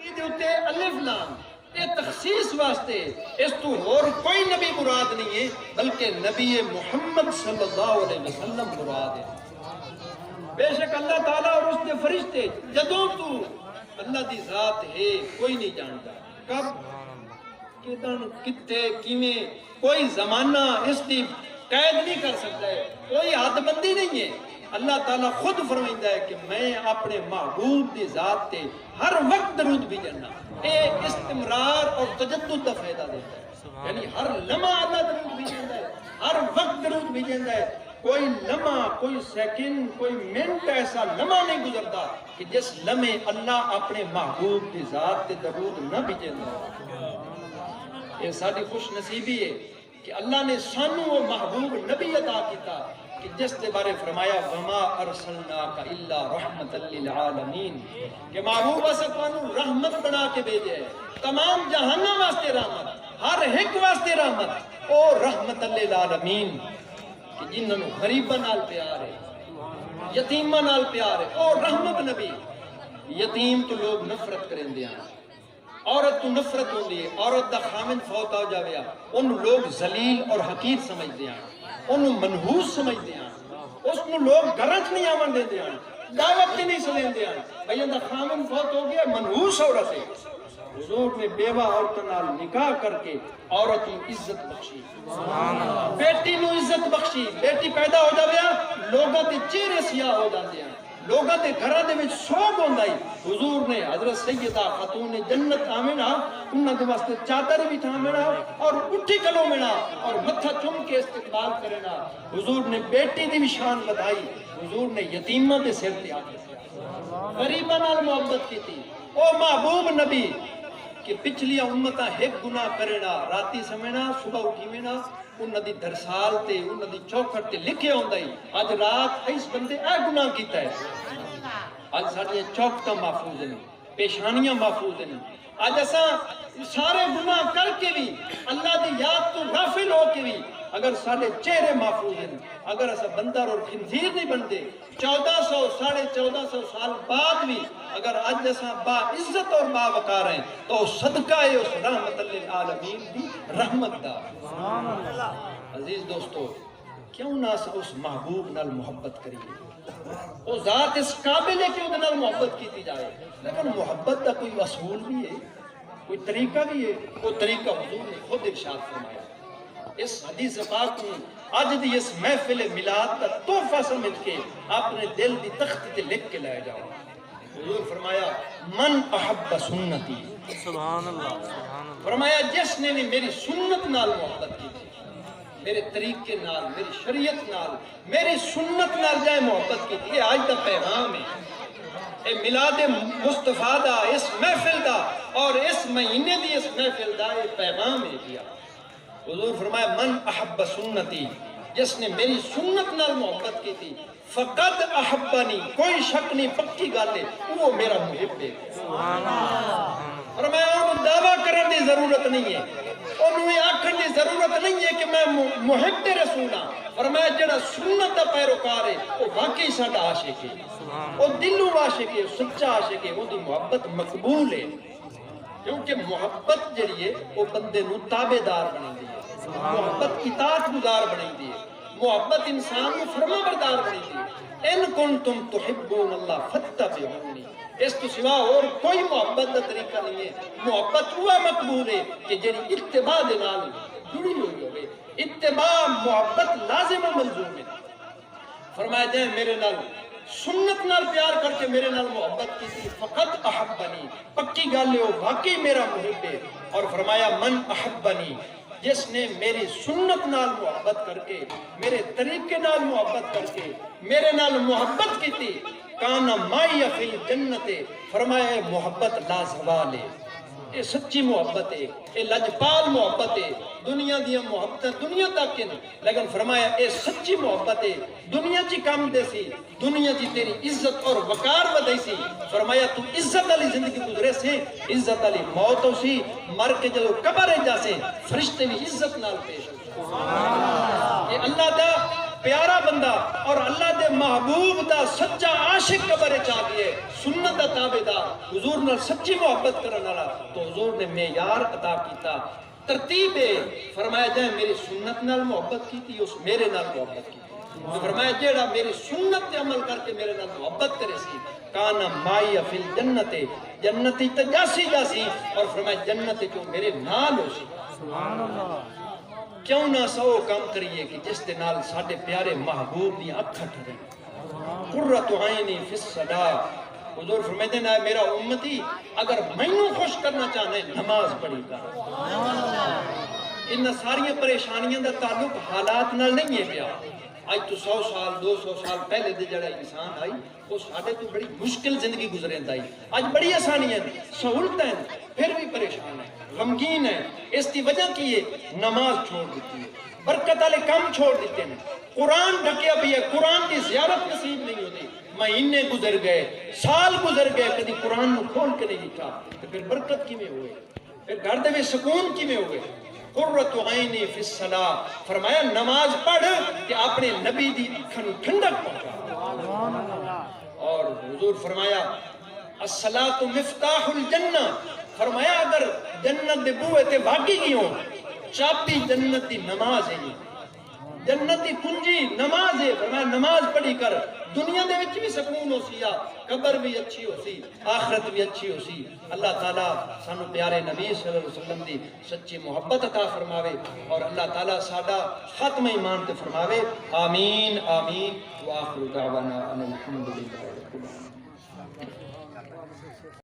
دے اتے الف لام یہ تخصیص واسطے، اس تو اور کوئی نبی مراد نہیں ہے، بلکہ نبی محمد صلی اللہ علیہ وسلم مراد ہے۔ بے شک اللہ تعالیٰ اور اس کے فرشتے جدوں تو اللہ دی ذات ہے کوئی نہیں جانتا، کب کدن کتے کیویں کوئی زمانہ اس کی قید نہیں کر سکتا ہے، کوئی حد بندی نہیں ہے۔ اللہ تعالیٰ خود فرمائندہ ہے کہ میں اپنے محبوب دی ذات تے ہر وقت درود بھی جننا، اے استمرار اور تجدد کا فائدہ دیتا ہے، یعنی ہر لمحہ اللہ درود بھی جننا ہے، ہر وقت درود بھی جننا ہے۔ کوئی لمحہ، کوئی سیکنڈ، کوئی منٹ ایسا لمحہ نہیں گزرتا کہ جس لمحے اللہ اپنے محبوب دی ذات تے درود نہ بھی جننا۔ یہ ساری خوش نصیبی ہے کہ اللہ نے سانو وہ محبوب نبی عطا کیتا کہ جس کے بارے فرمایا وما ارسلناک الا رحمت للعالمین، کہ محبوب اسانو رحمت بنا کے بھیجے ہے، تمام جہانوں واسطے رحمت، ہر ایک واسطے رحمت، او رحمت للعالمین، کہ جنہوں نے غریباں نال پیار ہے، یتیماں نال پیار ہے، او رحمت نبی۔ یتیم تو لوگ نفرت کریں دیا، عورت تو نفرت ہوندی ہے، عورت دا خامن فوت ہو جاویا ان لوگ ذلیل اور حقیر سمجھتے ہیں، انہوں منحوس سمجھتے ہیں، اس کو لوگ گرج نہیں آمن دیتے ہیں، دعوت کی نہیں سلیندے ہیں، بھئی اندہ خامن فوت ہو گیا منحوس عورت ہے۔ حضور نے بیوہ عورت نال نکاح کر کے عورت نو عزت بخشی، بیٹی نو عزت بخشی، بیٹی پیدا ہو جاویا لوگاں تے چہرے سیاہ ہو جاندے ہیں، لوگاں دے گھراں دے وچ سوگ ہوندا ہے۔ حضور نے حضرت سیدہ خاتون جنت آمنہ انہاں دے واسطے چادر بھی تھامنا اور اٹھی کلو منا اور متھا چم کے استقبال کرنا۔ حضور نے بیٹی دی بھی شان بدائی، حضور نے یتیماں دے سر تے آ کے غریباں نال محبت کی تھی۔ او محبوب نبی کہ پچھلیاں امتاں ایک گناہ کرنا راتی سمجھنا صبح اٹھی میں نا انہاں دی درسال تے انہاں دی چوکھٹ تے لکھے ہوندا ہے اج رات اس بندے اے گناہ کیتا ہے۔ اج ساڈیاں چوکھٹاں محفوظ ہیں، پیشانیاں محفوظ ہیں، اج اساں سارے گناہ کر کے بھی اللہ دی یاد تو غافل ہو کے بھی اگر سارے چہرے محفوظ ہیں، اگر اسا بندر اور خنزیر نہیں بنتے 1400 ساڑھے 1400 سال بعد بھی اگر آج اسا با عزت اور با وقار ہیں تو صدقہ ہے اس رحمت للعالمین دی رحمت دا۔ عزیز دوستو، کیوں نہ اس محبوب نال محبت کریے، وہ ذات اس قابل ہے کہ وہ نال محبت کی جائے، لیکن محبت دا کوئی اصول بھی ہے، کوئی طریقہ بھی ہے، وہ طریقہ حضور نے خود ارشاد فرمایا۔ اس حدیث پاک میں آج دی اس محفل میلاد کا تحفہ سمجھ کے اپنے دل دی تخت تے لکھ کے لائے جاؤ۔ حضور فرمایا من احب سنتی، سبحان اللہ، سبحان اللہ، فرمایا جس نے میری سنت نال محبت کی تھی، میرے طریقے نال، میری شریعت نال، میری سنت نال جائے محبت کی تھی۔ یہ آج دا پیغام ہے، اے میلاد مصطفیٰ دا اس محفل دا اور اس مہینے دی اس محفل دا یہ پیغام ہے کیا۔ حضور فرمایا من احب سنتی، جس نے میری سنت نال محبت کی تھی، فقد احبنی، کوئی شک نہیں پکی گل ہے وہ میرا محب ہے۔ فرمایا انہوں دعویٰ کرنے دی ضرورت نہیں ہے، انہوں یہ آکھن دی ضرورت نہیں ہے کہ میں محب رسول ہاں۔ فرمایا جڑا سنت دا پیروکار ہے وہ واقعی ساڈا عاشق ہے، وہ دلوں عاشق ہے، سچا عاشق ہے، وہ دی محبت مقبول ہے، کیونکہ محبت جڑی ہے وہ بندے نو تابعدار بنائی دی ہے، محبت اطاعت گزار بنائی دی ہے، محبت انسان کو فرما بردار بنائی دی ہے۔ ان کنتم تحبون اللہ فاتبعونی، اس تو سوا اور کوئی محبت دا طریقہ نہیں ہے۔ محبت ہوا مقبول ہے کہ جڑی اتباع دے نال جڑی ہوئی ہوئے، اتباع محبت لازم و ملزوم ہے۔ فرمایا جائے میرے نال سنت نال پیار کر کے میرے نال محبت کی تھی، فقط احبنی، پکی گل ہے وہ واقعی میرا محب ہے۔ اور فرمایا من احبنی، جس نے میری سنت نال محبت کر کے، میرے طریقے نال محبت کر کے میرے نال محبت کی تھی، کانا مائی فی الجنت، فرمایا محبت لازوال ہے، یہ سچی محبت ہے، یہ لجپال محبت ہے۔ دنیا دیا محبت دنیا تک ہیں، لیکن فرمایا یہ سچی محبت ہے، دنیا چی کام دے سی، دنیا چی تیری عزت اور وقار ودائی سی۔ فرمایا تو عزت علی زندگی گزرے سے، عزت علی موت ہو سی، مر کے جلو قبر جا سے فرشتے بھی عزت نال پیش ہو۔ یہ اللہ دا پیارا بندہ اور اللہ دے محبوب دا سچا عاشق قبر چ آ گئے سنت دا تابعدار حضور نال سچی محبت کرن والا تو حضور نے معیار عطا کیتا ترتیب ہے فرمایا جائے میری سنت نال محبت کیتی اس میرے نال محبت کی فرمایا جیڑا میری سنت تے عمل کر کے میرے نال محبت کرے سی کانا مائی فی الجنت جنتی تجاسی جاسی اور فرمایا جنت کیوں میرے نال ہو سی سبحان اللہ کیوں نہ سو کام کریے کہ جس دے نال ساڈے پیارے محبوب دی اکھاں ٹھرے قرۃ عینی فی الصلاۃ حضور فرماتے ہیں میرا امتی اگر مینوں خوش کرنا چاہنا ہے نماز پڑھی کر ان ساری پریشانیاں دا تعلق حالات نال نہیں ہے پیا آج تو 100 سال 200 سال پہلے دے جڑا انسان آئی وہ ساڈے تو بڑی مشکل زندگی گزریندا ہے آج بڑی آسانیاں سہولتیں ہیں پھر بھی پریشان ہے غمگین ہے اس کی وجہ کی ہے نماز چھوڑ دیتی ہے برکت والے کام چھوڑ دیتے ہیں قرآن ڈھکیا بھی ہے قرآن کی زیارت نصیب نہیں ہوتی مہینے گزر گئے سال گزر گئے کبھی قرآن کو کھول کے نہیں لکھا تو پھر برکت کی میں ہوئے پھر گھر دے میں سکون کی میں ہوئے قرۃ عینی فی الصلاۃ فرمایا نماز پڑھ کہ اپنے نبی دی اکھاں نوں ٹھنڈک پہنچا اور حضور فرمایا الصلاۃ مفتاح الجنہ فرمایا اگر جنت دے بوئے تے بھاگی گئی ہو چابی جنت دی نماز ہے جنت دی کنجی نماز ہے فرمایا نماز پڑھی کر دنیا دے وچ بھی سکون ہو سی قبر بھی اچھی ہو سی آخرت بھی اچھی ہو سی اللہ تعالیٰ سانو پیارے نبی صلی اللہ علیہ وسلم دی سچی محبت عطا فرماوے اور اللہ تعالیٰ ساڈا ختم ایمان تے فرماوے آمین آمین وآخر دعوانا ان الحمد للہ رب العالمین